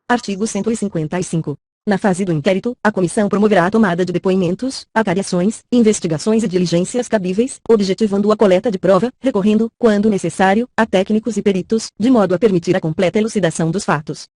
Artigo 155. Na fase do inquérito, a comissão promoverá a tomada de depoimentos, acariações, investigações e diligências cabíveis, objetivando a coleta de prova, recorrendo, quando necessário, a técnicos e peritos, de modo a permitir a completa elucidação dos fatos.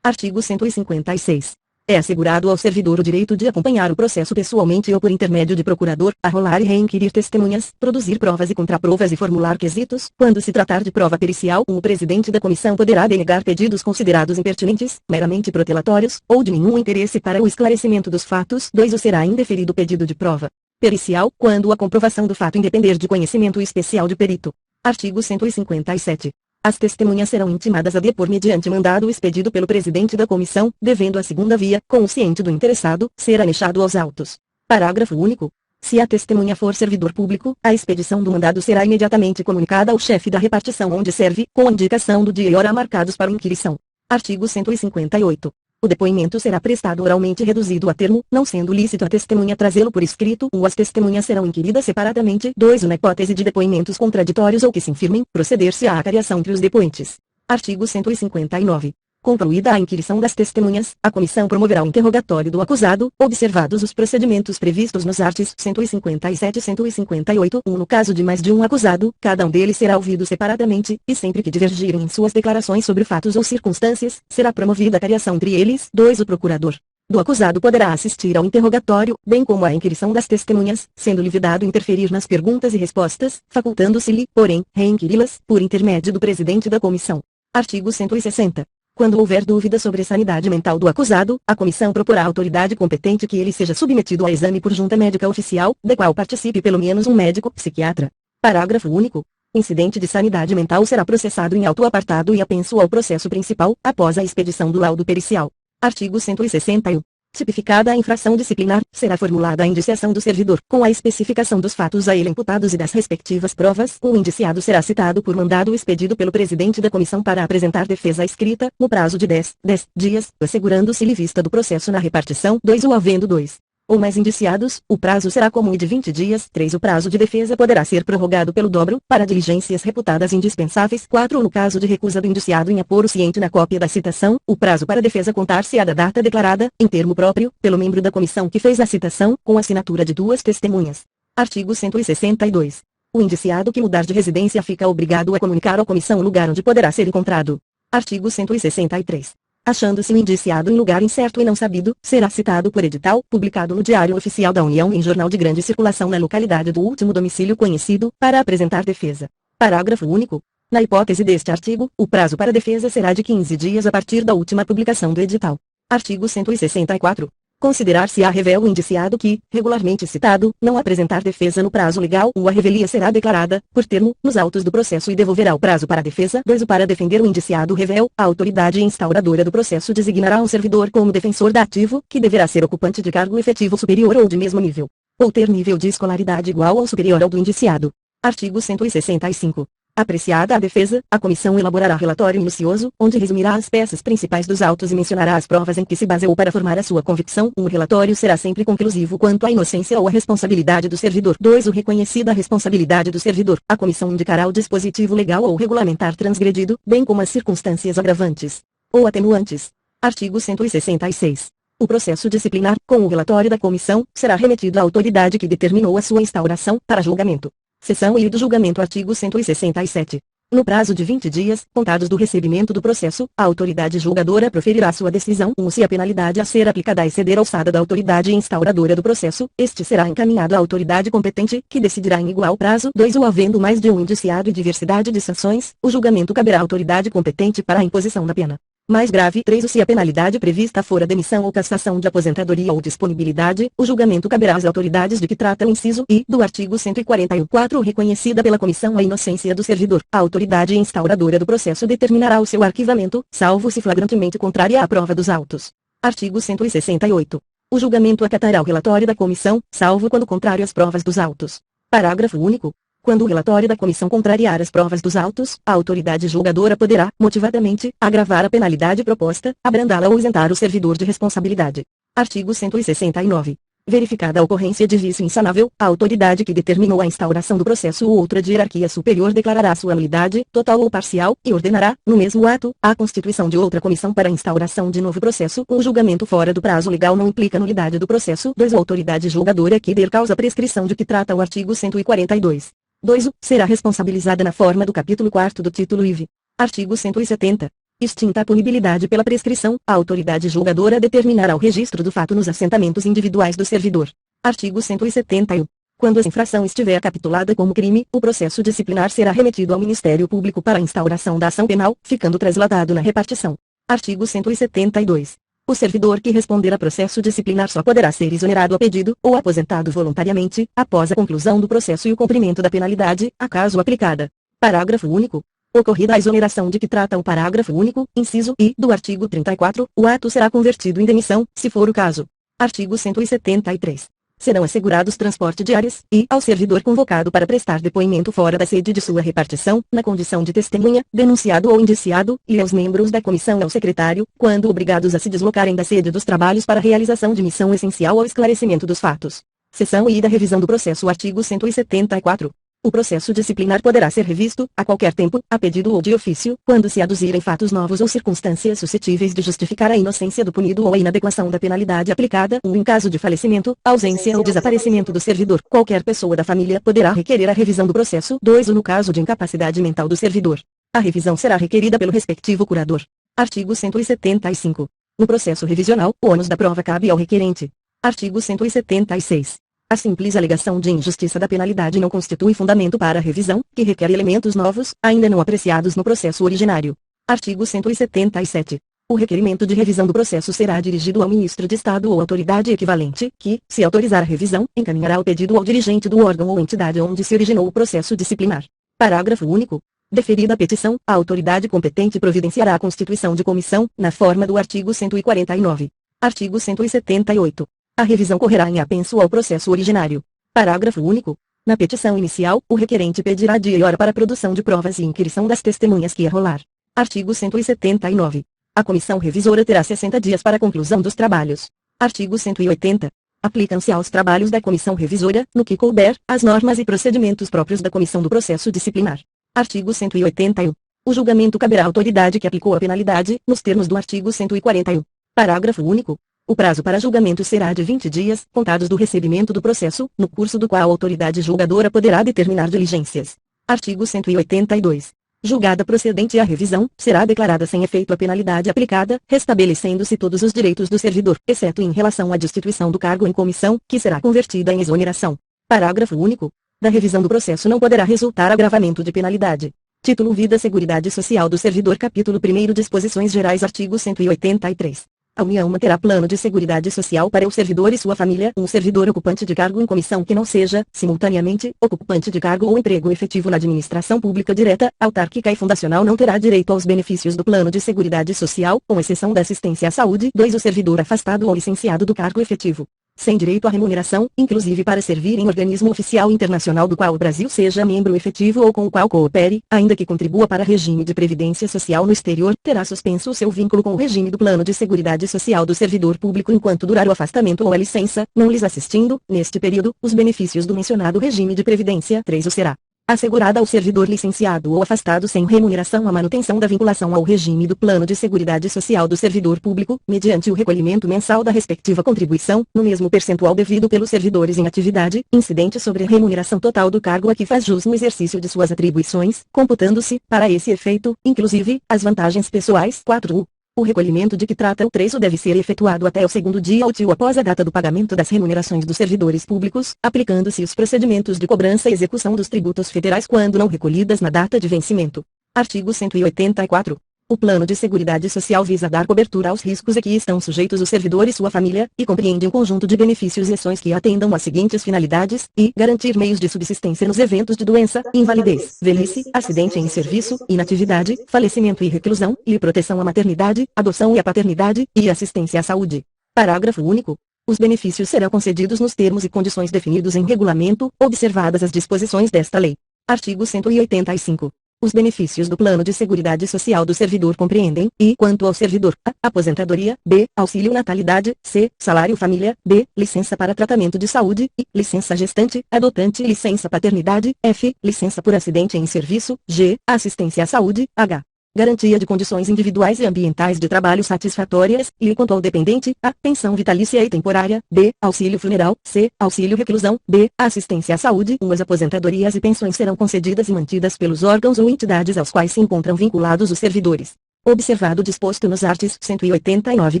Artigo 156. É assegurado ao servidor o direito de acompanhar o processo pessoalmente ou por intermédio de procurador, arrolar e reinquirir testemunhas, produzir provas e contraprovas e formular quesitos. Quando se tratar de prova pericial, o presidente da comissão poderá denegar pedidos considerados impertinentes, meramente protelatórios, ou de nenhum interesse para o esclarecimento dos fatos. 2. O será indeferido o pedido de prova pericial, quando a comprovação do fato independer de conhecimento especial de perito. Artigo 157. As testemunhas serão intimadas a depor mediante mandado expedido pelo presidente da comissão, devendo a segunda via, consciente do interessado, ser anexado aos autos. Parágrafo único. Se a testemunha for servidor público, a expedição do mandado será imediatamente comunicada ao chefe da repartição onde serve, com a indicação do dia e hora marcados para inquirição. Artigo 158. O depoimento será prestado oralmente reduzido a termo, não sendo lícito a testemunha trazê-lo por escrito, ou as testemunhas serão inquiridas separadamente. 2. Na hipótese de depoimentos contraditórios ou que se infirmem, proceder-se à acariação entre os depoentes. Artigo 159. Concluída a inquirição das testemunhas, a comissão promoverá o interrogatório do acusado, observados os procedimentos previstos nos artigos 157 e 158. No caso de mais de um acusado, cada um deles será ouvido separadamente, e sempre que divergirem em suas declarações sobre fatos ou circunstâncias, será promovida a acariação entre eles. 2. O procurador do acusado poderá assistir ao interrogatório, bem como à inquirição das testemunhas, sendo-lhe vedado interferir nas perguntas e respostas, facultando-se-lhe, porém, reinquiri-las, por intermédio do presidente da comissão. Artigo 160. Quando houver dúvida sobre a sanidade mental do acusado, a comissão proporá à autoridade competente que ele seja submetido a exame por junta médica oficial, da qual participe pelo menos um médico psiquiatra. Parágrafo único. Incidente de sanidade mental será processado em auto apartado e apenso ao processo principal, após a expedição do laudo pericial. Artigo 161. Tipificada a infração disciplinar, será formulada a indiciação do servidor, com a especificação dos fatos a ele imputados e das respectivas provas. O indiciado será citado por mandado expedido pelo presidente da comissão para apresentar defesa escrita, no prazo de 10 dias, assegurando-se-lhe vista do processo na repartição. 2. O havendo 2 ou mais indiciados, o prazo será comum e de 20 dias. 3. O prazo de defesa poderá ser prorrogado pelo dobro, para diligências reputadas indispensáveis. 4. No caso de recusa do indiciado em apor o ciente na cópia da citação, o prazo para defesa contar-se-á da data declarada, em termo próprio, pelo membro da comissão que fez a citação, com assinatura de duas testemunhas. Artigo 162. O indiciado que mudar de residência fica obrigado a comunicar à comissão o lugar onde poderá ser encontrado. Artigo 163. Achando-se o indiciado em lugar incerto e não sabido, será citado por edital, publicado no Diário Oficial da União e em jornal de grande circulação na localidade do último domicílio conhecido, para apresentar defesa. Parágrafo único. Na hipótese deste artigo, o prazo para defesa será de 15 dias a partir da última publicação do edital. Artigo 164. Considerar-se-á revel o indiciado que, regularmente citado, não apresentar defesa no prazo legal ou a revelia será declarada, por termo, nos autos do processo e devolverá o prazo para a defesa. 2. O para defender o indiciado revel, a autoridade instauradora do processo designará um servidor como defensor da ativo, que deverá ser ocupante de cargo efetivo superior ou de mesmo nível, ou ter nível de escolaridade igual ou superior ao do indiciado. Artigo 165. Apreciada a defesa, a comissão elaborará relatório minucioso, onde resumirá as peças principais dos autos e mencionará as provas em que se baseou para formar a sua convicção. O relatório será sempre conclusivo quanto à inocência ou à responsabilidade do servidor. 2. O reconhecida a responsabilidade do servidor, a comissão indicará o dispositivo legal ou regulamentar transgredido, bem como as circunstâncias agravantes ou atenuantes. Artigo 166. O processo disciplinar, com o relatório da comissão, será remetido à autoridade que determinou a sua instauração, para julgamento. Seção I do julgamento. Artigo 167. No prazo de 20 dias, contados do recebimento do processo, a autoridade julgadora proferirá sua decisão. Se a penalidade a ser aplicada exceder a alçada da autoridade instauradora do processo, este será encaminhado à autoridade competente, que decidirá em igual prazo. 2. O havendo mais de um indiciado e diversidade de sanções, o julgamento caberá à autoridade competente para a imposição da pena mais grave. 3. Se a penalidade prevista for a demissão ou cassação de aposentadoria ou disponibilidade, o julgamento caberá às autoridades de que trata o inciso I do artigo 141. 4. Reconhecida pela comissão a inocência do servidor, a autoridade instauradora do processo determinará o seu arquivamento, salvo se flagrantemente contrária à prova dos autos. Artigo 168. O julgamento acatará o relatório da comissão, salvo quando contrário às provas dos autos. Parágrafo único. Quando o relatório da comissão contrariar as provas dos autos, a autoridade julgadora poderá, motivadamente, agravar a penalidade proposta, abrandá-la ou isentar o servidor de responsabilidade. Artigo 169. Verificada a ocorrência de vício insanável, a autoridade que determinou a instauração do processo ou outra de hierarquia superior declarará sua nulidade, total ou parcial, e ordenará, no mesmo ato, a constituição de outra comissão para a instauração de novo processo. O julgamento fora do prazo legal não implica nulidade do processo. 2. A autoridade julgadora que der causa à prescrição de que trata o artigo 142. 2. Será responsabilizada na forma do capítulo 4º do título IV. Artigo 170. Extinta a punibilidade pela prescrição, a autoridade julgadora determinará o registro do fato nos assentamentos individuais do servidor. Artigo 171. Quando a infração estiver capitulada como crime, o processo disciplinar será remetido ao Ministério Público para a instauração da ação penal, ficando trasladado na repartição. Artigo 172. O servidor que responder a processo disciplinar só poderá ser exonerado a pedido, ou aposentado voluntariamente, após a conclusão do processo e o cumprimento da penalidade, acaso aplicada. Parágrafo único. Ocorrida a exoneração de que trata o parágrafo único, inciso I, do artigo 34, o ato será convertido em demissão, se for o caso. Artigo 173. Serão assegurados transporte de áreas, e, ao servidor convocado para prestar depoimento fora da sede de sua repartição, na condição de testemunha, denunciado ou indiciado, e aos membros da comissão e ao secretário, quando obrigados a se deslocarem da sede dos trabalhos para a realização de missão essencial ao esclarecimento dos fatos. Seção I da revisão do processo. Artigo 174. O processo disciplinar poderá ser revisto, a qualquer tempo, a pedido ou de ofício, quando se aduzirem fatos novos ou circunstâncias suscetíveis de justificar a inocência do punido ou a inadequação da penalidade aplicada, ou em caso de falecimento, ausência ou desaparecimento do servidor. Qualquer pessoa da família poderá requerer a revisão do processo. 2. Ou no caso de incapacidade mental do servidor. A revisão será requerida pelo respectivo curador. Artigo 175. No processo revisional, o ônus da prova cabe ao requerente. Artigo 176. A simples alegação de injustiça da penalidade não constitui fundamento para a revisão, que requer elementos novos, ainda não apreciados no processo originário. Artigo 177. O requerimento de revisão do processo será dirigido ao ministro de Estado ou autoridade equivalente, que, se autorizar a revisão, encaminhará o pedido ao dirigente do órgão ou entidade onde se originou o processo disciplinar. Parágrafo único. Deferida a petição, a autoridade competente providenciará a constituição de comissão, na forma do artigo 149. Artigo 178. A revisão correrá em apenso ao processo originário. Parágrafo único. Na petição inicial, o requerente pedirá dia e hora para a produção de provas e inquirição das testemunhas que arrolar. Artigo 179. A comissão revisora terá 60 dias para a conclusão dos trabalhos. Artigo 180. Aplicam-se aos trabalhos da comissão revisora, no que couber, as normas e procedimentos próprios da comissão do processo disciplinar. Artigo 181. O julgamento caberá à autoridade que aplicou a penalidade, nos termos do artigo 141. Parágrafo único. O prazo para julgamento será de 20 dias, contados do recebimento do processo, no curso do qual a autoridade julgadora poderá determinar diligências. Artigo 182. Julgada procedente a revisão, será declarada sem efeito a penalidade aplicada, restabelecendo-se todos os direitos do servidor, exceto em relação à destituição do cargo em comissão, que será convertida em exoneração. Parágrafo único. Da revisão do processo não poderá resultar agravamento de penalidade. Título V da Seguridade Social do Servidor. Capítulo 1º. Disposições Gerais. Artigo 183. A União manterá plano de seguridade social para o servidor e sua família. Um servidor ocupante de cargo em comissão que não seja, simultaneamente, ocupante de cargo ou emprego efetivo na administração pública direta, autárquica e fundacional não terá direito aos benefícios do plano de seguridade social, com exceção da assistência à saúde. 2. O servidor afastado ou licenciado do cargo efetivo, sem direito à remuneração, inclusive para servir em organismo oficial internacional do qual o Brasil seja membro efetivo ou com o qual coopere, ainda que contribua para regime de previdência social no exterior, terá suspenso o seu vínculo com o regime do plano de seguridade social do servidor público enquanto durar o afastamento ou a licença, não lhes assistindo, neste período, os benefícios do mencionado regime de previdência. 3. O será assegurada ao servidor licenciado ou afastado sem remuneração a manutenção da vinculação ao regime do plano de seguridade social do servidor público, mediante o recolhimento mensal da respectiva contribuição, no mesmo percentual devido pelos servidores em atividade, incidente sobre a remuneração total do cargo a que faz jus no exercício de suas atribuições, computando-se, para esse efeito, inclusive, as vantagens pessoais. 4. O recolhimento de que trata o 3 deve ser efetuado até o segundo dia útil após a data do pagamento das remunerações dos servidores públicos, aplicando-se os procedimentos de cobrança e execução dos tributos federais quando não recolhidas na data de vencimento. Artigo 184. O plano de seguridade social visa dar cobertura aos riscos a que estão sujeitos o servidor e sua família, e compreende um conjunto de benefícios e ações que atendam às seguintes finalidades, e garantir meios de subsistência nos eventos de doença, invalidez, velhice, acidente em serviço, inatividade, falecimento e reclusão, e proteção à maternidade, adoção e à paternidade, e assistência à saúde. Parágrafo único. Os benefícios serão concedidos nos termos e condições definidos em regulamento, observadas as disposições desta lei. Artigo 185. Os benefícios do plano de seguridade social do servidor compreendem, e, quanto ao servidor, a. Aposentadoria, b. Auxílio natalidade, c. Salário família, d. Licença para tratamento de saúde, e. Licença gestante, adotante e licença paternidade, f. Licença por acidente em serviço, g. Assistência à saúde, h. Garantia de condições individuais e ambientais de trabalho satisfatórias, e quanto ao dependente, a. Pensão vitalícia e temporária, b. Auxílio funeral, c. Auxílio reclusão, d. Assistência à saúde. As aposentadorias e pensões serão concedidas e mantidas pelos órgãos ou entidades aos quais se encontram vinculados os servidores. Observado o disposto nos artigos 189 e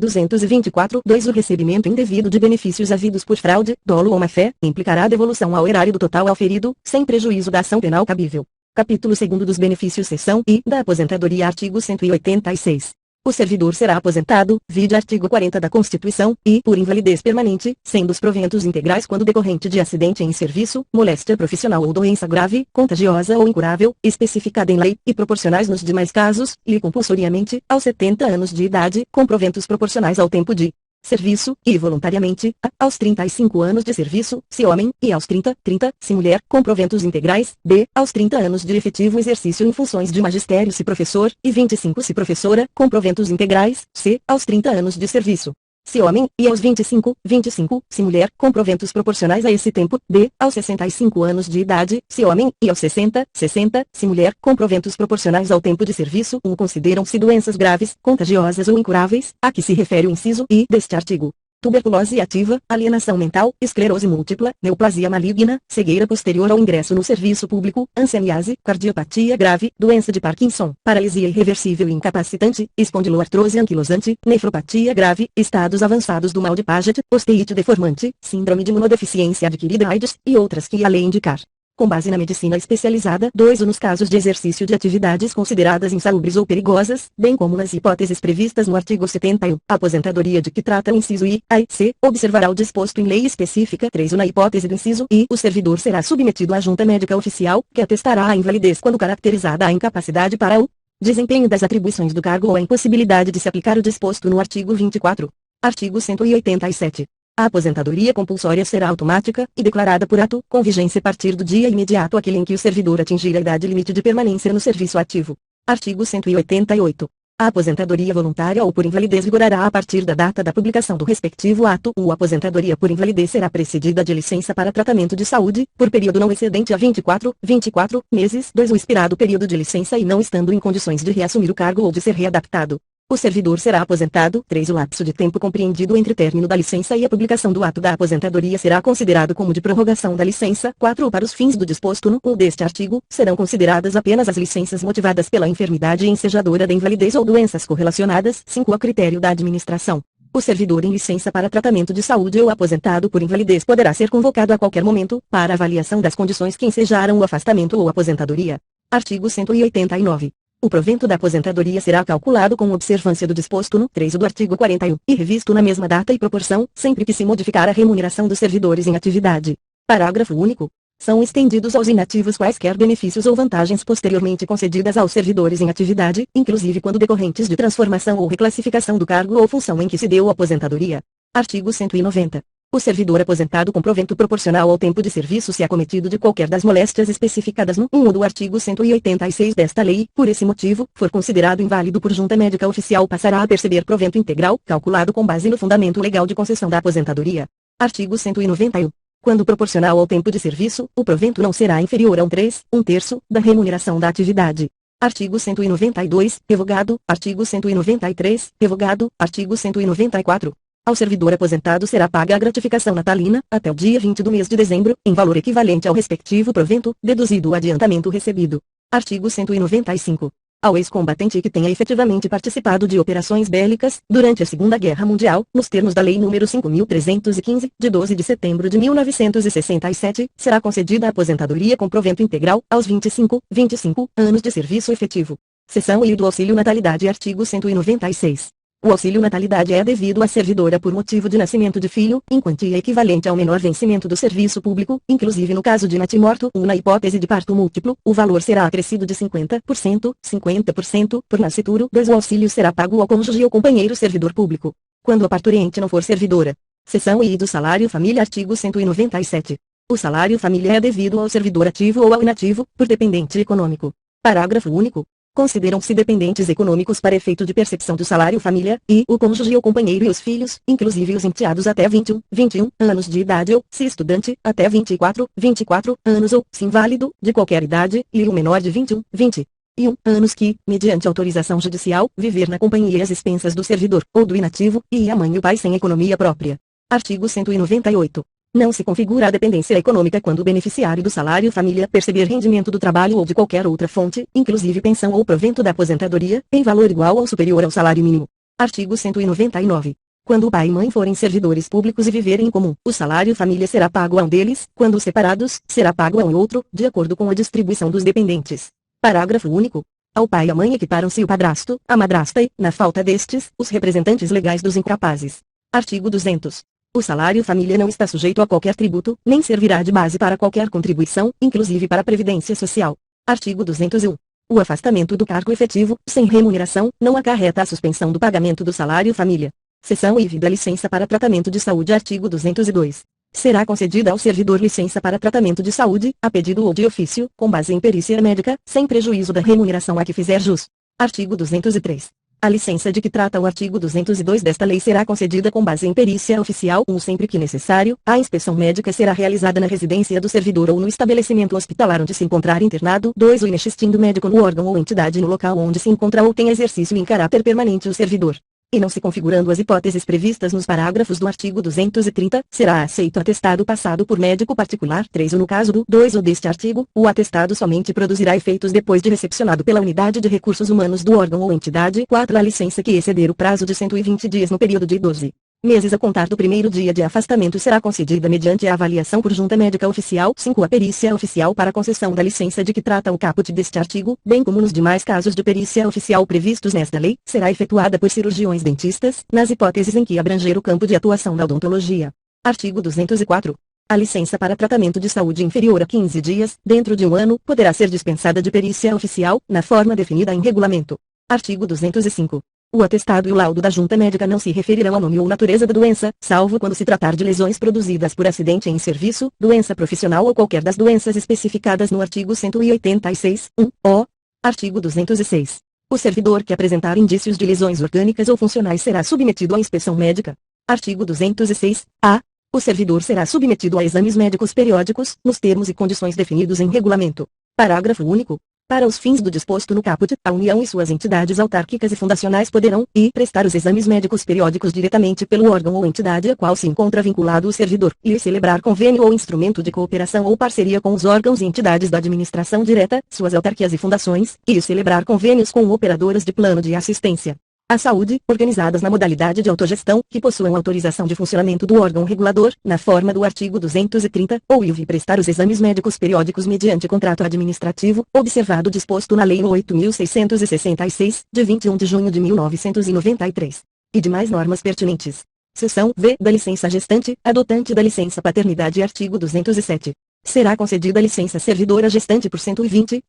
224, 2. O recebimento indevido de benefícios havidos por fraude, dolo ou má-fé, implicará devolução ao erário do total auferido, sem prejuízo da ação penal cabível. Capítulo 2 dos benefícios seção I da aposentadoria. Artigo 186. O servidor será aposentado, vide artigo 40 da Constituição, e, por invalidez permanente, sendo os proventos integrais quando decorrente de acidente em serviço, moléstia profissional ou doença grave, contagiosa ou incurável, especificada em lei, e proporcionais nos demais casos, e compulsoriamente, aos 70 anos de idade, com proventos proporcionais ao tempo de serviço, e voluntariamente, aos 35 anos de serviço, se homem, e aos 30, se mulher, com proventos integrais, b. Aos 30 anos de efetivo exercício em funções de magistério se professor, e 25 se professora, com proventos integrais, c. Aos 30 anos de serviço, se homem, e aos 25, se mulher, com proventos proporcionais a esse tempo, d. Aos 65 anos de idade, se homem, e aos 60, se mulher, com proventos proporcionais ao tempo de serviço. Consideram-se doenças graves, contagiosas ou incuráveis, a que se refere o inciso I deste artigo: tuberculose ativa, alienação mental, esclerose múltipla, neoplasia maligna, cegueira posterior ao ingresso no serviço público, ancianiase, cardiopatia grave, doença de Parkinson, paralisia irreversível e incapacitante, espondiloartrose anquilosante, nefropatia grave, estados avançados do mal de Paget, osteite deformante, síndrome de imunodeficiência adquirida AIDS, e outras que a lei indicar. Com base na medicina especializada. 2. Nos casos de exercício de atividades consideradas insalubres ou perigosas, bem como nas hipóteses previstas no artigo 71, a aposentadoria de que trata o inciso I, A e C, observará o disposto em lei específica. 3. Na hipótese do inciso I, o servidor será submetido à junta médica oficial, que atestará a invalidez quando caracterizada a incapacidade para o desempenho das atribuições do cargo ou a impossibilidade de se aplicar o disposto no artigo 24. Artigo 187. A aposentadoria compulsória será automática, e declarada por ato, com vigência a partir do dia imediato àquele em que o servidor atingir a idade limite de permanência no serviço ativo. Artigo 188. A aposentadoria voluntária ou por invalidez vigorará a partir da data da publicação do respectivo ato. A aposentadoria por invalidez será precedida de licença para tratamento de saúde, por período não excedente a 24 meses. 2. O expirado período de licença e não estando em condições de reassumir o cargo ou de ser readaptado, o servidor será aposentado. 3. O lapso de tempo compreendido entre o término da licença e a publicação do ato da aposentadoria será considerado como de prorrogação da licença. 4. Para os fins do disposto no 1 deste artigo, serão consideradas apenas as licenças motivadas pela enfermidade ensejadora da invalidez ou doenças correlacionadas. 5. A critério da administração, o servidor em licença para tratamento de saúde ou aposentado por invalidez poderá ser convocado a qualquer momento, para avaliação das condições que ensejaram o afastamento ou aposentadoria. Artigo 189. O provento da aposentadoria será calculado com observância do disposto no 3 do artigo 41, e revisto na mesma data e proporção, sempre que se modificar a remuneração dos servidores em atividade. Parágrafo único. São estendidos aos inativos quaisquer benefícios ou vantagens posteriormente concedidas aos servidores em atividade, inclusive quando decorrentes de transformação ou reclassificação do cargo ou função em que se deu a aposentadoria. Artigo 190. O servidor aposentado com provento proporcional ao tempo de serviço se acometido de qualquer das moléstias especificadas no 1 do artigo 186 desta lei, por esse motivo, for considerado inválido por junta médica oficial, passará a perceber provento integral, calculado com base no fundamento legal de concessão da aposentadoria. Artigo 191. Quando proporcional ao tempo de serviço, o provento não será inferior a 1/3 da remuneração da atividade. Artigo 192, revogado. Artigo 193, revogado. Artigo 194. Ao servidor aposentado será paga a gratificação natalina, até o dia 20 do mês de dezembro, em valor equivalente ao respectivo provento, deduzido o adiantamento recebido. Artigo 195. Ao ex-combatente que tenha efetivamente participado de operações bélicas, durante a Segunda Guerra Mundial, nos termos da Lei nº 5.315, de 12 de setembro de 1967, será concedida a aposentadoria com provento integral, aos 25 anos de serviço efetivo. Seção I do Auxílio Natalidade. Artigo 196. O auxílio natalidade é devido à servidora por motivo de nascimento de filho, em quantia equivalente ao menor vencimento do serviço público, inclusive no caso de natimorto ou na hipótese de parto múltiplo, o valor será acrescido de 50% por nascituro. 2. O auxílio será pago ao cônjuge ou companheiro servidor público, quando a parturiente não for servidora. Seção I do Salário Família. Artigo 197. O salário família é devido ao servidor ativo ou ao inativo, por dependente econômico. Parágrafo único. Consideram-se dependentes econômicos para efeito de percepção do salário família, e o cônjuge ou companheiro e os filhos, inclusive os enteados até 21 anos de idade ou, se estudante, até 24 anos ou, se inválido, de qualquer idade, e o menor de 21 anos que, mediante autorização judicial, viver na companhia às expensas do servidor, ou do inativo, e a mãe e o pai sem economia própria. Artigo 198. Não se configura a dependência econômica quando o beneficiário do salário família perceber rendimento do trabalho ou de qualquer outra fonte, inclusive pensão ou provento da aposentadoria, em valor igual ou superior ao salário mínimo. Artigo 199. Quando o pai e mãe forem servidores públicos e viverem em comum, o salário família será pago a um deles, quando separados, será pago a um outro, de acordo com a distribuição dos dependentes. Parágrafo único. Ao pai e à mãe equiparam-se o padrasto, a madrasta e, na falta destes, os representantes legais dos incapazes. Artigo 200. O salário família não está sujeito a qualquer tributo, nem servirá de base para qualquer contribuição, inclusive para a Previdência Social. Artigo 201. O afastamento do cargo efetivo, sem remuneração, não acarreta a suspensão do pagamento do salário família. Seção IV da licença para tratamento de saúde. Artigo 202. Será concedida ao servidor licença para tratamento de saúde, a pedido ou de ofício, com base em perícia médica, sem prejuízo da remuneração a que fizer jus. Artigo 203. A licença de que trata o artigo 202 desta lei será concedida com base em perícia oficial 1 sempre que necessário. A inspeção médica será realizada na residência do servidor ou no estabelecimento hospitalar onde se encontrar internado. 2 O inexistindo médico no órgão ou entidade no local onde se encontra ou tem exercício em caráter permanente o servidor. E não se configurando as hipóteses previstas nos parágrafos do artigo 230, será aceito atestado passado por médico particular. 3 No caso do 2 ou deste artigo, o atestado somente produzirá efeitos depois de recepcionado pela unidade de recursos humanos do órgão ou entidade. 4 A licença que exceder o prazo de 120 dias no período de 12 meses a contar do primeiro dia de afastamento será concedida mediante a avaliação por junta médica oficial. 5 A perícia oficial para concessão da licença de que trata o caput deste artigo, bem como nos demais casos de perícia oficial previstos nesta lei, será efetuada por cirurgiões dentistas, nas hipóteses em que abranger o campo de atuação da odontologia. Artigo 204. A licença para tratamento de saúde inferior a 15 dias, dentro de um ano, poderá ser dispensada de perícia oficial, na forma definida em regulamento. Artigo 205. O atestado e o laudo da junta médica não se referirão ao nome ou natureza da doença, salvo quando se tratar de lesões produzidas por acidente em serviço, doença profissional ou qualquer das doenças especificadas no artigo 186, 1-O. Artigo 206. O servidor que apresentar indícios de lesões orgânicas ou funcionais será submetido à inspeção médica. Artigo 206-A. O servidor será submetido a exames médicos periódicos, nos termos e condições definidos em regulamento. Parágrafo único. Para os fins do disposto no caput, a União e suas entidades autárquicas e fundacionais poderão, prestar os exames médicos periódicos diretamente pelo órgão ou entidade a qual se encontra vinculado o servidor, e celebrar convênio ou instrumento de cooperação ou parceria com os órgãos e entidades da administração direta, suas autarquias e fundações, e celebrar convênios com operadoras de plano de assistência à saúde, organizadas na modalidade de autogestão, que possuam autorização de funcionamento do órgão regulador, na forma do artigo 230, ou prestar os exames médicos periódicos mediante contrato administrativo, observado o disposto na Lei 8.666, de 21 de junho de 1993, e demais normas pertinentes. Seção V da licença gestante, adotante da licença paternidade. Artigo 207. Será concedida licença servidora gestante por 120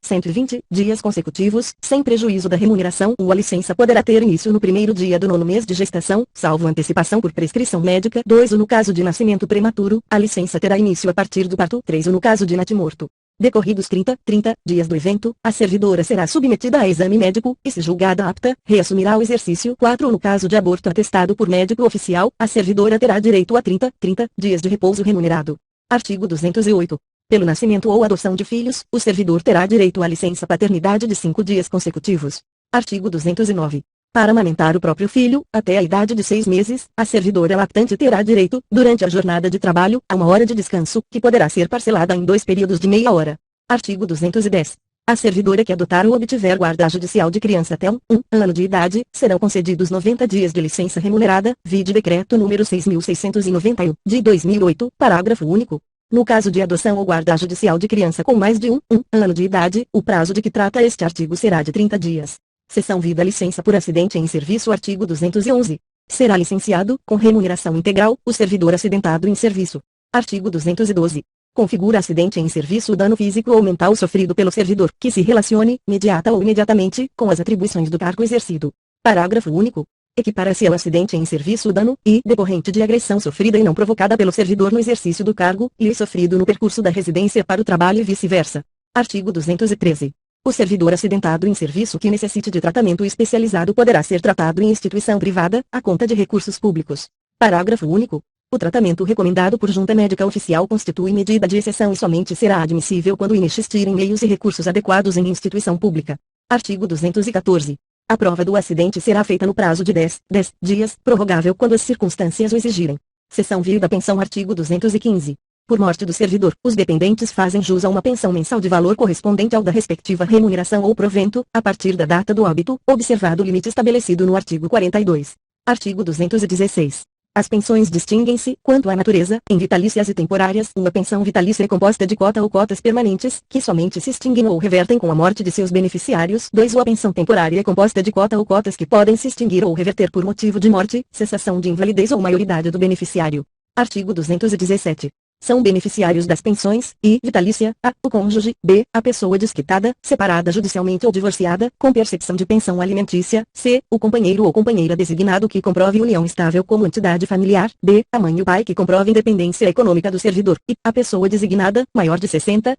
dias consecutivos, sem prejuízo da remuneração. A licença poderá ter início no primeiro dia do 9º mês de gestação, salvo antecipação por prescrição médica. 2 No caso de nascimento prematuro, a licença terá início a partir do parto. 3 No caso de natimorto. Decorridos 30 dias do evento, a servidora será submetida a exame médico, e se julgada apta, reassumirá o exercício. 4 No caso de aborto atestado por médico oficial, a servidora terá direito a 30 dias de repouso remunerado. Artigo 208. Pelo nascimento ou adoção de filhos, o servidor terá direito à licença paternidade de 5 dias consecutivos. Artigo 209. Para amamentar o próprio filho, até a idade de 6 meses, a servidora lactante terá direito, durante a jornada de trabalho, a 1 hora de descanso, que poderá ser parcelada em 2 períodos de meia hora. Artigo 210. A servidora que adotar ou obtiver guarda judicial de criança até um ano de idade, serão concedidos 90 dias de licença remunerada, vide decreto número 6.691, de 2008, parágrafo único. No caso de adoção ou guarda judicial de criança com mais de um ano de idade, o prazo de que trata este artigo será de 30 dias. Seção V da licença por acidente em serviço. Artigo 211. Será licenciado, com remuneração integral, o servidor acidentado em serviço. Artigo 212. Configura acidente em serviço o dano físico ou mental sofrido pelo servidor, que se relacione, imediata ou imediatamente, com as atribuições do cargo exercido. Parágrafo único. Equipara-se ao acidente em serviço o dano, decorrente de agressão sofrida e não provocada pelo servidor no exercício do cargo, sofrido no percurso da residência para o trabalho e vice-versa. Artigo 213. O servidor acidentado em serviço que necessite de tratamento especializado poderá ser tratado em instituição privada, à conta de recursos públicos. Parágrafo único. O tratamento recomendado por junta médica oficial constitui medida de exceção e somente será admissível quando inexistirem meios e recursos adequados em instituição pública. Artigo 214. A prova do acidente será feita no prazo de 10 dias, prorrogável quando as circunstâncias o exigirem. Seção V da pensão. Artigo 215. Por morte do servidor, os dependentes fazem jus a uma pensão mensal de valor correspondente ao da respectiva remuneração ou provento, a partir da data do óbito, observado o limite estabelecido no artigo 42. Artigo 216. As pensões distinguem-se, quanto à natureza, em vitalícias e temporárias. Uma pensão vitalícia é composta de cota ou cotas permanentes, que somente se extinguem ou revertem com a morte de seus beneficiários. 2. A pensão temporária é composta de cota ou cotas que podem se extinguir ou reverter por motivo de morte, cessação de invalidez ou maioridade do beneficiário. Artigo 217. São beneficiários das pensões, e vitalícia, a, o cônjuge, b, a pessoa desquitada, separada judicialmente ou divorciada, com percepção de pensão alimentícia, c, o companheiro ou companheira designado que comprove união estável como entidade familiar, d, a mãe e o pai que comprovem dependência econômica do servidor, e, a pessoa designada, maior de 60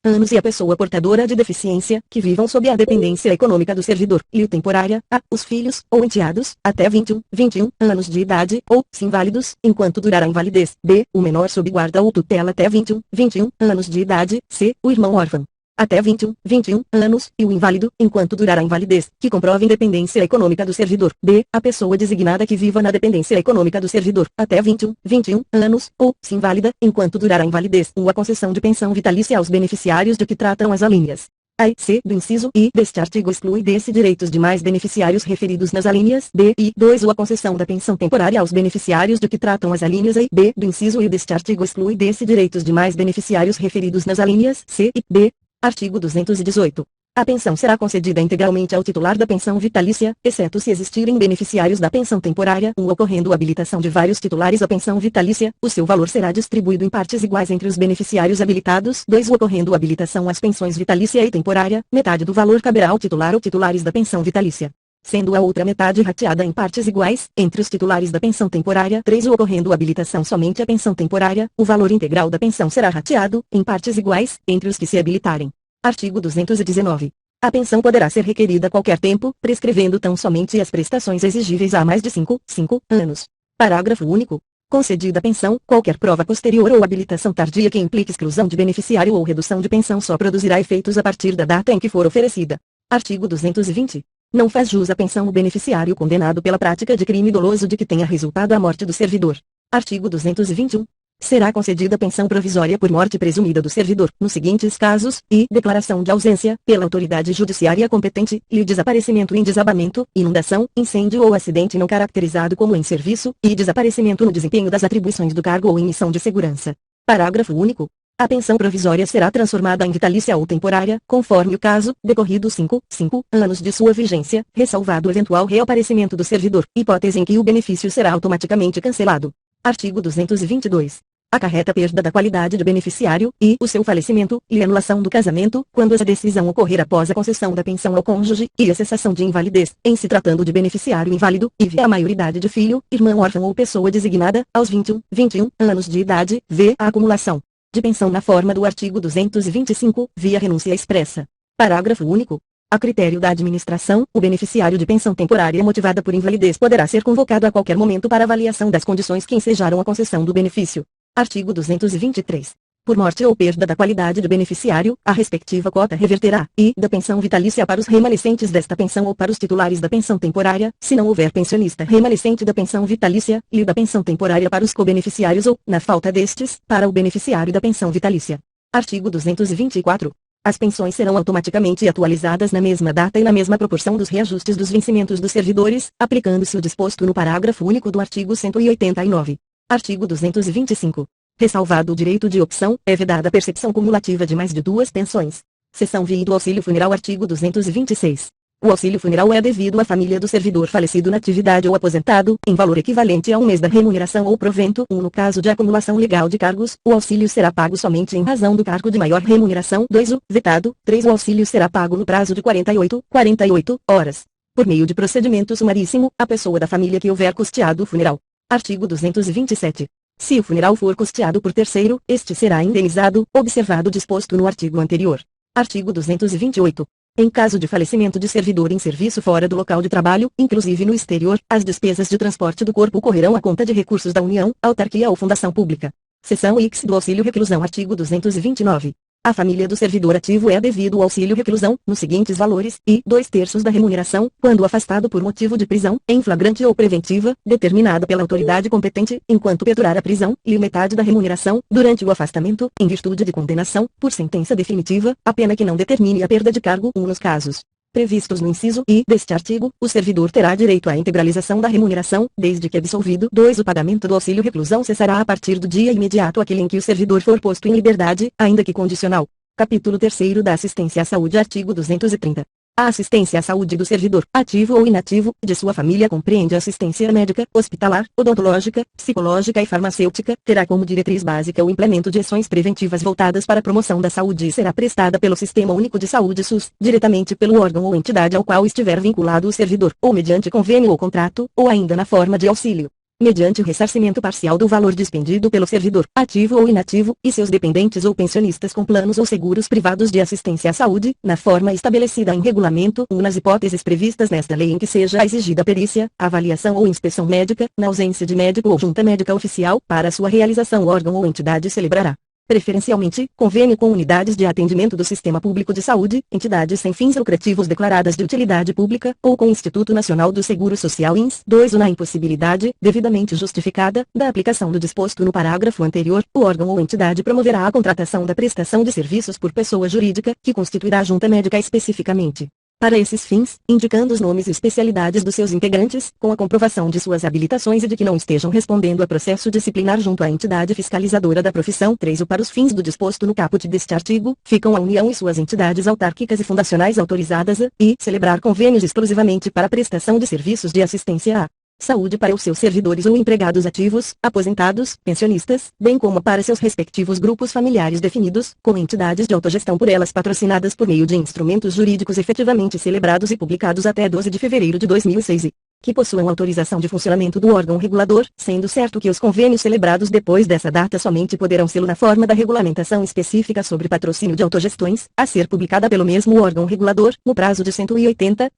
anos e a pessoa portadora de deficiência, que vivam sob a dependência econômica do servidor, e o temporária, a, os filhos, ou enteados, até 21 anos de idade, ou, se inválidos, enquanto durar a invalidez, b, o menor sob guarda ou tutela até 21 anos de idade, c, o irmão órfão, até 21 anos, e o inválido, enquanto durar a invalidez, que comprovem dependência econômica do servidor, d, a pessoa designada que viva na dependência econômica do servidor, até 21 anos, ou, se inválida, enquanto durar a invalidez, a concessão de pensão vitalícia aos beneficiários de que tratam as alíneas A e C do inciso I deste artigo exclui desse direitos demais beneficiários referidos nas alíneas D e 2 a concessão da pensão temporária aos beneficiários de que tratam as alíneas A e B do inciso I deste artigo exclui desse direitos demais beneficiários referidos nas alíneas C e D. Artigo 218. A pensão será concedida integralmente ao titular da pensão vitalícia, exceto se existirem beneficiários da pensão temporária. Ocorrendo habilitação de vários titulares à pensão vitalícia, o seu valor será distribuído em partes iguais entre os beneficiários habilitados. 2. Ocorrendo habilitação às pensões vitalícia e temporária, metade do valor caberá ao titular ou titulares da pensão vitalícia, sendo a outra metade rateada em partes iguais, entre os titulares da pensão temporária. 3. Ocorrendo habilitação somente à pensão temporária, o valor integral da pensão será rateado, em partes iguais, entre os que se habilitarem. Artigo 219. A pensão poderá ser requerida a qualquer tempo, prescrevendo tão somente as prestações exigíveis há mais de 5 anos. Parágrafo único. Concedida a pensão, qualquer prova posterior ou habilitação tardia que implique exclusão de beneficiário ou redução de pensão só produzirá efeitos a partir da data em que for oferecida. Artigo 220. Não faz jus à pensão o beneficiário condenado pela prática de crime doloso de que tenha resultado a morte do servidor. Artigo 221. Será concedida pensão provisória por morte presumida do servidor, nos seguintes casos, e declaração de ausência, pela autoridade judiciária competente, e desaparecimento em desabamento, inundação, incêndio ou acidente não caracterizado como em serviço, e desaparecimento no desempenho das atribuições do cargo ou em missão de segurança. Parágrafo único. A pensão provisória será transformada em vitalícia ou temporária, conforme o caso, decorridos 5 anos de sua vigência, ressalvado o eventual reaparecimento do servidor, hipótese em que o benefício será automaticamente cancelado. Artigo 222. Acarreta perda da qualidade de beneficiário, e o seu falecimento, e anulação do casamento, quando essa decisão ocorrer após a concessão da pensão ao cônjuge, e a cessação de invalidez, em se tratando de beneficiário inválido, e a maioridade de filho, irmão órfão ou pessoa designada, aos 21 anos de idade, v. A acumulação de pensão na forma do artigo 225, via renúncia expressa. Parágrafo único. A critério da administração, o beneficiário de pensão temporária motivada por invalidez poderá ser convocado a qualquer momento para avaliação das condições que ensejaram a concessão do benefício. Artigo 223. Por morte ou perda da qualidade de beneficiário, a respectiva cota reverterá, e da pensão vitalícia para os remanescentes desta pensão ou para os titulares da pensão temporária, se não houver pensionista remanescente da pensão vitalícia, e da pensão temporária para os cobeneficiários ou, na falta destes, para o beneficiário da pensão vitalícia. Artigo 224. As pensões serão automaticamente atualizadas na mesma data e na mesma proporção dos reajustes dos vencimentos dos servidores, aplicando-se o disposto no parágrafo único do artigo 189. Artigo 225. Ressalvado o direito de opção, é vedada a percepção cumulativa de mais de duas pensões. Seção V do auxílio funeral. Artigo 226. O auxílio funeral é devido à família do servidor falecido na atividade ou aposentado, em valor equivalente a um mês da remuneração ou provento. No caso de acumulação legal de cargos, o auxílio será pago somente em razão do cargo de maior remuneração. 2. O vetado. 3. O auxílio será pago no prazo de 48 horas. Por meio de procedimento sumaríssimo, a pessoa da família que houver custeado o funeral. Artigo 227. Se o funeral for custeado por terceiro, este será indenizado, observado o disposto no artigo anterior. Artigo 228. Em caso de falecimento de servidor em serviço fora do local de trabalho, inclusive no exterior, as despesas de transporte do corpo correrão à conta de recursos da União, autarquia ou fundação pública. Seção X do Auxílio Reclusão. Artigo 229. A família do servidor ativo é devido o auxílio reclusão, nos seguintes valores, e 2/3 da remuneração, quando afastado por motivo de prisão, em flagrante ou preventiva, determinada pela autoridade competente, enquanto perdurar a prisão, e metade da remuneração, durante o afastamento, em virtude de condenação, por sentença definitiva, a pena que não determine a perda de cargo, nos casos previstos no inciso I deste artigo, o servidor terá direito à integralização da remuneração, desde que absolvido. 2. O pagamento do auxílio reclusão cessará a partir do dia imediato àquele em que o servidor for posto em liberdade, ainda que condicional. Capítulo 3º da Assistência à Saúde. Artigo 230. A assistência à saúde do servidor, ativo ou inativo, de sua família compreende assistência médica, hospitalar, odontológica, psicológica e farmacêutica, terá como diretriz básica o implemento de ações preventivas voltadas para a promoção da saúde e será prestada pelo Sistema Único de Saúde SUS, diretamente pelo órgão ou entidade ao qual estiver vinculado o servidor, ou mediante convênio ou contrato, ou ainda na forma de auxílio, mediante ressarcimento parcial do valor dispendido pelo servidor, ativo ou inativo, e seus dependentes ou pensionistas com planos ou seguros privados de assistência à saúde, na forma estabelecida em regulamento, ou nas hipóteses previstas nesta lei em que seja exigida perícia, avaliação ou inspeção médica, na ausência de médico ou junta médica oficial, para sua realização o órgão ou entidade celebrará, preferencialmente, convênio com unidades de atendimento do Sistema Público de Saúde, entidades sem fins lucrativos declaradas de utilidade pública, ou com o Instituto Nacional do Seguro Social INS. 2. Na impossibilidade, devidamente justificada, da aplicação do disposto no parágrafo anterior, o órgão ou entidade promoverá a contratação da prestação de serviços por pessoa jurídica, que constituirá a junta médica especificamente para esses fins, indicando os nomes e especialidades dos seus integrantes, com a comprovação de suas habilitações e de que não estejam respondendo a processo disciplinar junto à entidade fiscalizadora da profissão. 3. Para os fins do disposto no caput deste artigo, ficam a União e suas entidades autárquicas e fundacionais autorizadas e celebrar convênios exclusivamente para a prestação de serviços de assistência à saúde para os seus servidores ou empregados ativos, aposentados, pensionistas, bem como para seus respectivos grupos familiares definidos, com entidades de autogestão por elas patrocinadas por meio de instrumentos jurídicos efetivamente celebrados e publicados até 12 de fevereiro de 2006 e que possuam autorização de funcionamento do órgão regulador, sendo certo que os convênios celebrados depois dessa data somente poderão sê-lo na forma da regulamentação específica sobre patrocínio de autogestões, a ser publicada pelo mesmo órgão regulador, no prazo de 180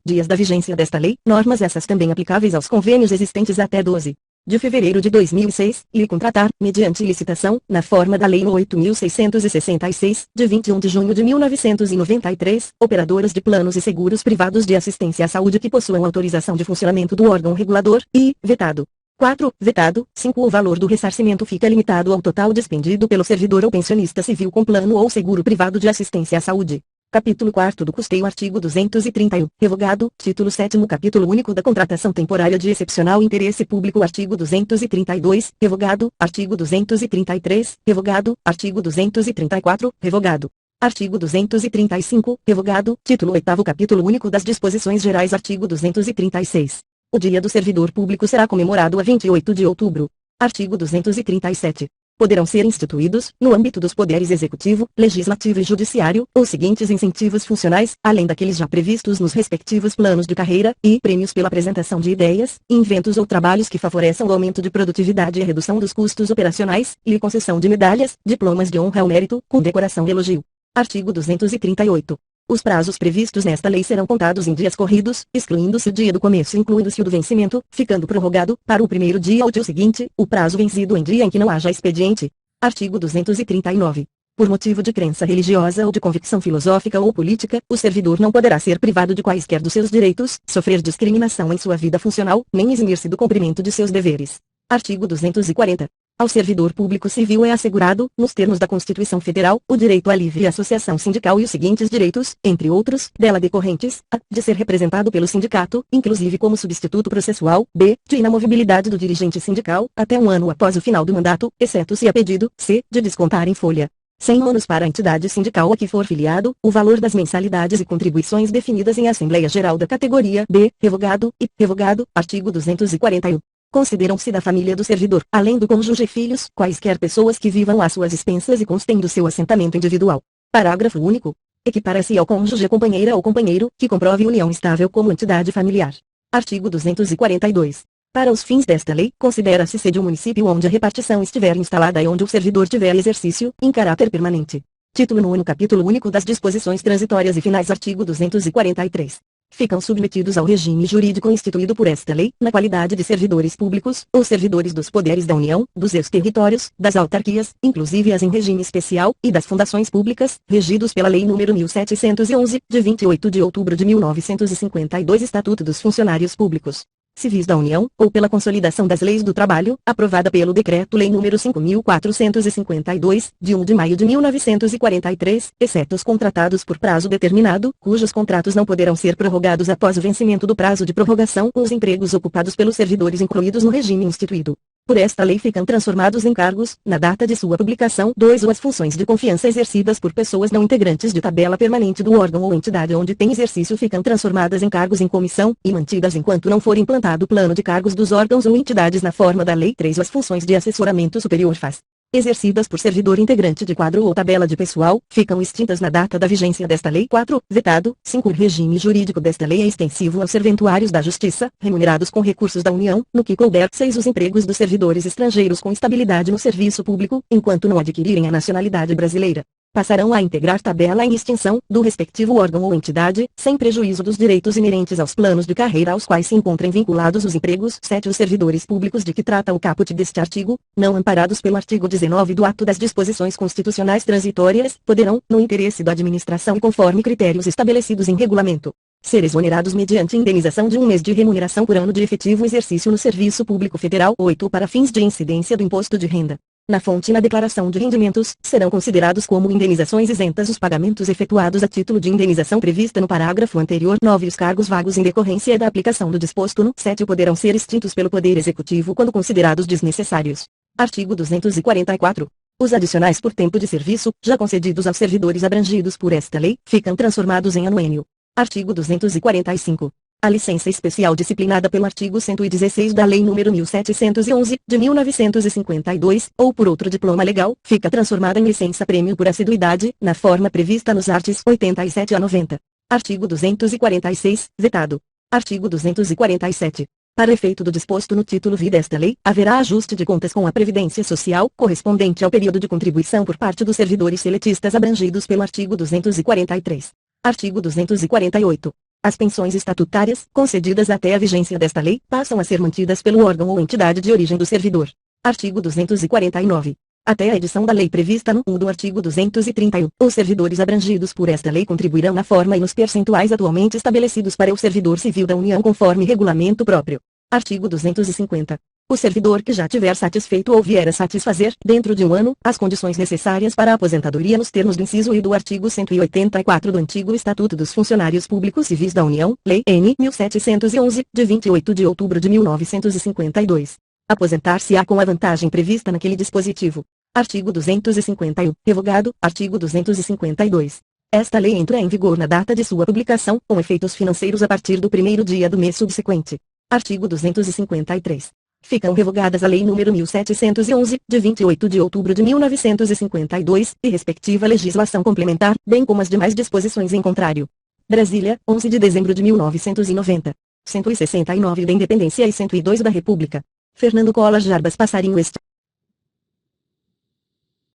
dias da vigência desta lei, normas essas também aplicáveis aos convênios existentes até 12 de fevereiro de 2006, e contratar, mediante licitação, na forma da Lei 8.666, de 21 de junho de 1993, operadoras de planos e seguros privados de assistência à saúde que possuam autorização de funcionamento do órgão regulador, e, vetado. 4. Vetado. 5. O valor do ressarcimento fica limitado ao total despendido pelo servidor ou pensionista civil com plano ou seguro privado de assistência à saúde. Capítulo 4º do custeio. Artigo 231. Revogado. Título 7º. Capítulo único da contratação temporária de excepcional interesse público. Artigo 232. Revogado. Artigo 233. Revogado. Artigo 234. Revogado. Artigo 235. Revogado. Título 8º. Capítulo único das disposições gerais. Artigo 236. O Dia do Servidor Público será comemorado a 28 de outubro. Artigo 237. Poderão ser instituídos, no âmbito dos poderes executivo, legislativo e judiciário, os seguintes incentivos funcionais, além daqueles já previstos nos respectivos planos de carreira, e prêmios pela apresentação de ideias, inventos ou trabalhos que favoreçam o aumento de produtividade e a redução dos custos operacionais, e concessão de medalhas, diplomas de honra ao mérito, condecoração e elogio. Artigo 238. Os prazos previstos nesta lei serão contados em dias corridos, excluindo-se o dia do começo e incluindo-se o do vencimento, ficando prorrogado, para o primeiro dia útil seguinte, o prazo vencido em dia em que não haja expediente. Artigo 239. Por motivo de crença religiosa ou de convicção filosófica ou política, o servidor não poderá ser privado de quaisquer dos seus direitos, sofrer discriminação em sua vida funcional, nem eximir-se do cumprimento de seus deveres. Artigo 240. Ao servidor público civil é assegurado, nos termos da Constituição Federal, o direito à livre associação sindical e os seguintes direitos, entre outros, dela decorrentes: a. De ser representado pelo sindicato, inclusive como substituto processual; b. De inamovibilidade do dirigente sindical, até um ano após o final do mandato, exceto se a pedido; c. De descontar em folha 100 anos para a entidade sindical a que for filiado, o valor das mensalidades e contribuições definidas em Assembleia Geral da categoria B, revogado, e, revogado. Artigo 241. Consideram-se da família do servidor, além do cônjuge e filhos, quaisquer pessoas que vivam às suas expensas e constem do seu assentamento individual. Parágrafo único. Equipara-se ao cônjuge a companheira ou companheiro, que comprove união estável como entidade familiar. Artigo 242. Para os fins desta lei, considera-se sede o município onde a repartição estiver instalada e onde o servidor tiver exercício, em caráter permanente, Título 9, Capítulo único das disposições transitórias e finais. Artigo 243. Ficam submetidos ao regime jurídico instituído por esta lei, na qualidade de servidores públicos, ou servidores dos poderes da União, dos seus territórios, das autarquias, inclusive as em regime especial, e das fundações públicas, regidos pela Lei nº 1711, de 28 de outubro de 1952, Estatuto dos Funcionários Públicos Civis da União, ou pela consolidação das leis do trabalho, aprovada pelo Decreto-Lei nº 5.452, de 1 de maio de 1943, exceto os contratados por prazo determinado, cujos contratos não poderão ser prorrogados após o vencimento do prazo de prorrogação, os empregos ocupados pelos servidores incluídos no regime instituído por esta lei ficam transformados em cargos, na data de sua publicação. 2. Ou as funções de confiança exercidas por pessoas não integrantes de tabela permanente do órgão ou entidade onde tem exercício ficam transformadas em cargos em comissão, e mantidas enquanto não for implantado o plano de cargos dos órgãos ou entidades na forma da lei. 3. Ou as funções de assessoramento superior faz exercidas por servidor integrante de quadro ou tabela de pessoal, ficam extintas na data da vigência desta lei. 4. Vetado. 5. O regime jurídico desta lei é extensivo aos serventuários da Justiça, remunerados com recursos da União, no que couber. 6. Os empregos dos servidores estrangeiros com estabilidade no serviço público, enquanto não adquirirem a nacionalidade brasileira, passarão a integrar tabela em extinção, do respectivo órgão ou entidade, sem prejuízo dos direitos inerentes aos planos de carreira aos quais se encontrem vinculados os empregos. 7. Os servidores públicos de que trata o caput deste artigo, não amparados pelo artigo 19 do Ato das Disposições Constitucionais Transitórias, poderão, no interesse da administração e conforme critérios estabelecidos em regulamento, ser exonerados mediante indenização de 1 mês de remuneração por ano de efetivo exercício no Serviço Público Federal. 8. Para fins de incidência do imposto de renda na fonte e na declaração de rendimentos, serão considerados como indenizações isentas os pagamentos efetuados a título de indenização prevista no parágrafo anterior. 9. Os cargos vagos em decorrência da aplicação do disposto no 7. Poderão ser extintos pelo Poder Executivo quando considerados desnecessários. Artigo 244. Os adicionais por tempo de serviço, já concedidos aos servidores abrangidos por esta lei, ficam transformados em anuênio. Artigo 245. A licença especial disciplinada pelo artigo 116 da Lei nº 1711, de 1952, ou por outro diploma legal, fica transformada em licença-prêmio por assiduidade, na forma prevista nos artigos 87 a 90. Artigo 246, vetado. Artigo 247. Para efeito do disposto no título V desta lei, haverá ajuste de contas com a Previdência Social, correspondente ao período de contribuição por parte dos servidores seletistas abrangidos pelo artigo 243. Artigo 248. As pensões estatutárias, concedidas até a vigência desta lei, passam a ser mantidas pelo órgão ou entidade de origem do servidor. Artigo 249. Até a edição da lei prevista no 1 do artigo 231, os servidores abrangidos por esta lei contribuirão na forma e nos percentuais atualmente estabelecidos para o servidor civil da União conforme regulamento próprio. Artigo 250. O servidor que já tiver satisfeito ou vier a satisfazer, dentro de um ano, as condições necessárias para a aposentadoria nos termos do inciso I do artigo 184 do antigo Estatuto dos Funcionários Públicos Civis da União, Lei N. 1711, de 28 de outubro de 1952. Aposentar-se-á com a vantagem prevista naquele dispositivo. Artigo 251. Revogado. Artigo 252. Esta lei entra em vigor na data de sua publicação, com efeitos financeiros a partir do primeiro dia do mês subsequente. Artigo 253. Ficam revogadas a Lei nº 1711, de 28 de outubro de 1952, e respectiva legislação complementar, bem como as demais disposições em contrário. Brasília, 11 de dezembro de 1990. 169 da Independência e 102 da República. Fernando Collor Jarbas Passarinho Este.